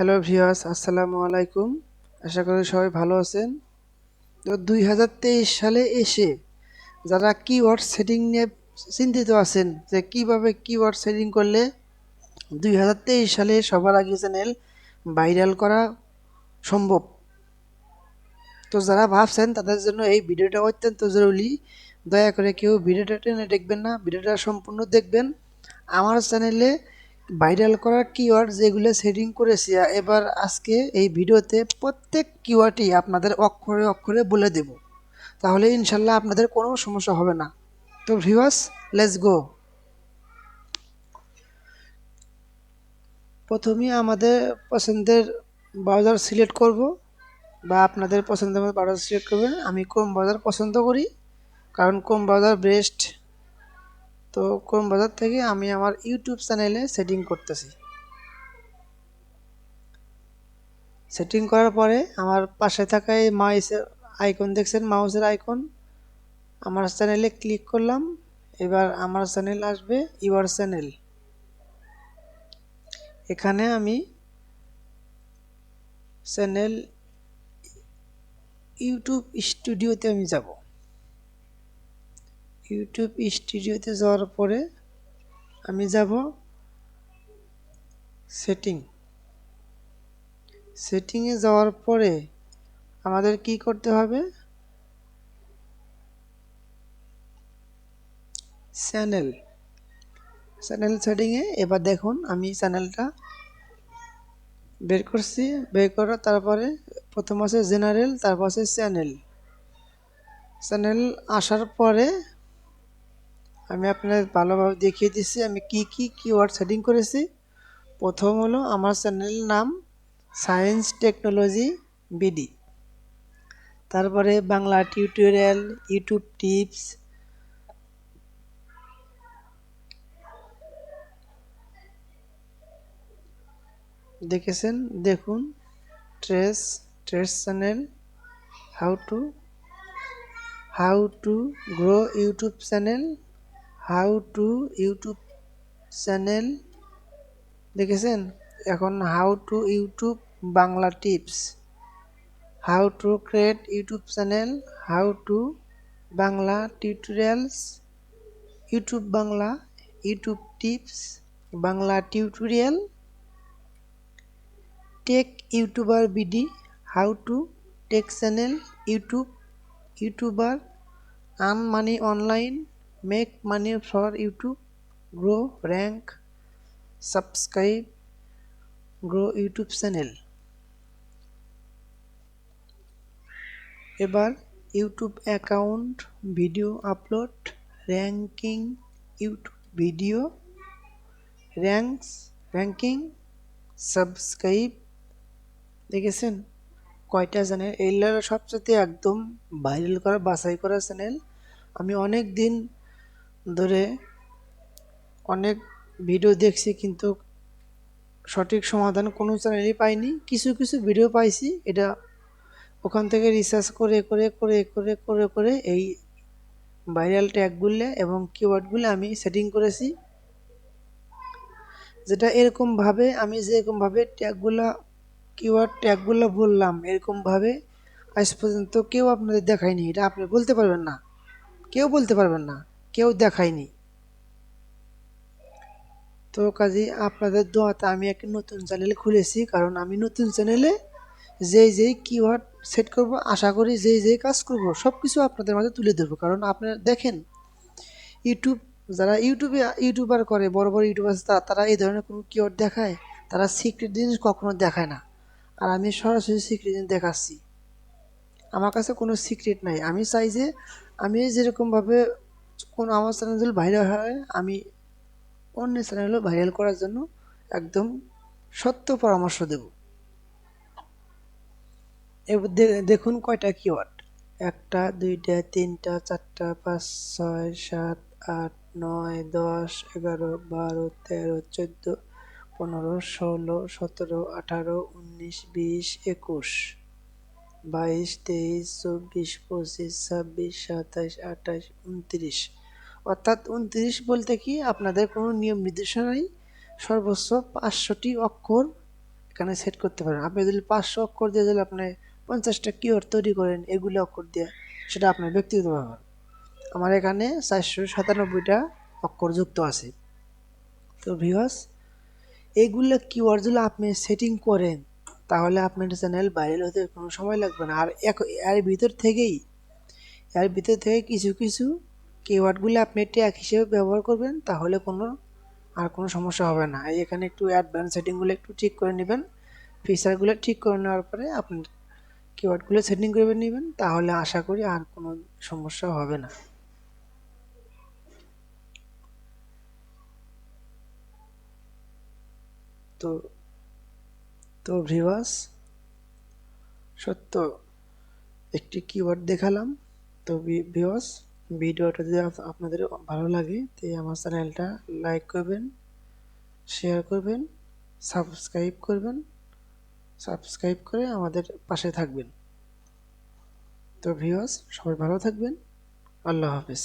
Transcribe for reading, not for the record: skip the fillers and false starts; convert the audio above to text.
Hello viewers, আসসালামু আলাইকুম। আশা করি সবাই ভালো আছেন। তো 2023 সালে এসে যারা কিওয়ার্ড সেটিং নিয়ে চিন্তিত আছেন যে কিভাবে কিওয়ার্ড সেটিং করলে 2023 সালে সবার আগে চ্যানেল ভাইরাল করা সম্ভব, তো যারা ভাবছেন তাদের জন্য এই ভিডিওটা অত্যন্ত জরুরি। দয়া করে কেউ ভিডিওটা টেনে দেখবেন না, ভিডিওটা সম্পূর্ণ দেখবেন। আমার চ্যানেলে ভাইরাল করার কিওয়ার্ড যেগুলো সেটিং করেছি, এবার আজকে এই ভিডিওতে প্রত্যেক কিওয়ার্ডই আপনাদের অক্ষরে অক্ষরে বলে দেব, তাহলে ইনশাল্লাহ আপনাদের কোনো সমস্যা হবে না। তো ভিউয়ার্স, লেটস গো। প্রথমেই আমাদের পছন্দের ব্রাউজার সিলেক্ট করব, বা আপনাদের পছন্দের মতো ব্রাউজার সিলেক্ট করবেন। আমি ক্রোম ব্রাউজার পছন্দ করি, কারণ ক্রোম ব্রাউজার বেস্ট। তো ক্রোম ব্রাউজার থেকে আমি আমার ইউটিউব চ্যানেলে সেটিং করতেছি। সেটিং করার পরে আমার পাশে থাকা এই মাউসের আইকন দেখছেন, মাউসের আইকন, আমার চ্যানেলে ক্লিক করলাম। এবার আমার চ্যানেল আসবে ইউর চ্যানেল। এখানে আমি চ্যানেল ইউটিউব স্টুডিওতে আমি যাব। ইউটিউব স্টুডিওতে যাওয়ার পরে আমি যাব সেটিংয়ে যাওয়ার পরে আমাদের কি করতে হবে, চ্যানেল সেটিংয়ে। এবার দেখুন আমি চ্যানেলটা বের করছি, বের করার তারপরে প্রথম আছে জেনারেল, তারপর আছে চ্যানেল আসার পরে আমি আপনাদের ভালোভাবে দেখিয়ে দিচ্ছি আমি কি কি কিওয়ার্ড সেটিং করেছি। প্রথম হলো আমার চ্যানেল নাম সায়েন্স টেকনোলজি বিডি, তারপরে বাংলা টিউটোরিয়াল, ইউটিউব টিপস, দেখেছেন, দেখুন, ট্রেস channel, how to grow YouTube channel, how to YouTube channel, দেখেছেন। এখন how to YouTube Bangla tips, how to create YouTube channel, how to Bangla tutorials, YouTube Bangla, YouTube tips, Bangla tutorial, tech YouTuber BD, how to tech channel, YouTuber, earn money online, make money for YouTube, grow rank, subscribe, grow YouTube channel. এবার YouTube account, video upload, ranking, YouTube video ranking, subscribe, দেখেছেন কয়টা channel. এইগুলো সবচেয়ে একদম viral করা, বাছাই করা channel. আমি অনেক দিন ধরে অনেক ভিডিও দেখছি, কিন্তু সঠিক সমাধান কোনো চ্যানেলই পাইনি। কিছু কিছু ভিডিও পাইছি, এটা ওখান থেকে রিসার্চ করে করে করে করে করে করে এই ভাইরাল ট্যাগগুলো এবং কিওয়ার্ডগুলো আমি সেটিং করেছি, যেটা এরকমভাবে আমি যেরকমভাবে কিওয়ার্ড ট্যাগগুলো বললাম, এরকমভাবে আজ পর্যন্ত কেউ আপনাদের দেখায়নি। এটা আপনি বলতে পারবেন না, কেউ বলতে পারবেন না, কেউ দেখায়নি। তো কাজে আপনাদের দোয়াতে আমি একটা নতুন চ্যানেল খুলেছি, কারণ আমি নতুন চ্যানেলে যেই কিওয়ার্ড সেট করব, আশা করি যেই কাজ করব সব কিছু আপনাদের মাঝে তুলে ধরবো। কারণ আপনারা দেখেন, ইউটিউব যারা ইউটিউবার করে, বড় বড় ইউটিউবার, তারা এই ধরনের কোনো কিওয়ার্ড দেখায়? তারা সিক্রেট জিনিস কখনো দেখায় না। আর আমি সরাসরি সিক্রেট জিনিস দেখাচ্ছি। আমার কাছে কোনো সিক্রেট নাই। আমি চাই যে আমি যেরকমভাবে কোনো আমার চ্যানেল যদি ভাইরাল হয়, আমি অন্য চ্যানেলও ভাইরাল করার জন্য একদম সত্য পরামর্শ দেব। এবার দেখুন কয়টা কিওয়ার্ড, একটা, দুইটা, তিনটা, চারটা, পাঁচ, ছয়, সাত, আট, নয়, 10, 11, 12, 13, 14, 15, 16, 17, 18, 19, 20, 21, 22, 23, 24, 25, 26, 27, 28, 29। অর্থাৎ 29 বলতে কি, আপনাদের কোনো নিয়ম নির্দেশনা নেই। সর্বোচ্চ 500টি অক্ষর এখানে সেট করতে পারেন। আপনি যদি 500 অক্ষর দিয়ে যদি আপনি 50টা কিওয়ার্ড তৈরি করেন এগুলো অক্ষর দিয়ে, সেটা আপনার ব্যক্তিগত ব্যাপার। আমার এখানে 497টা অক্ষর যুক্ত আছে। তো ভিউয়ার্স, এইগুলো কিওয়ার্ডগুলো আপনি সেটিং করেন, তাহলে আপনার চ্যানেল ভাইরাল হতে কোনো সময় লাগবে না। আর এর ভিতর থেকেই কিছু কিছু কিওয়ার্ডগুলো আপনি ট্যাগ হিসেবে ব্যবহার করবেন, তাহলে কোনো সমস্যা হবে না। এখানে একটু অ্যাডভান্স সেটিংগুলো একটু ঠিক করে নেবেন, ফিচারগুলো ঠিক করে নেওয়ার পরে আপনার কিওয়ার্ডগুলো সেটিং করে নেবেন, তাহলে আশা করি আর কোনো সমস্যা হবে না। তো তো ভিউয়ার্স, সত্য একটি কিওয়ার্ড দেখালাম। তো ভিউয়ার্স, ভিডিওটা যদি আপনাদের ভালো লাগে তো আমার চ্যানেলটা লাইক করবেন, শেয়ার করবেন, সাবস্ক্রাইব করে আমাদের পাশে থাকবেন। তো ভিউয়ার্স, সবাই ভালো থাকবেন। আল্লাহ হাফেজ।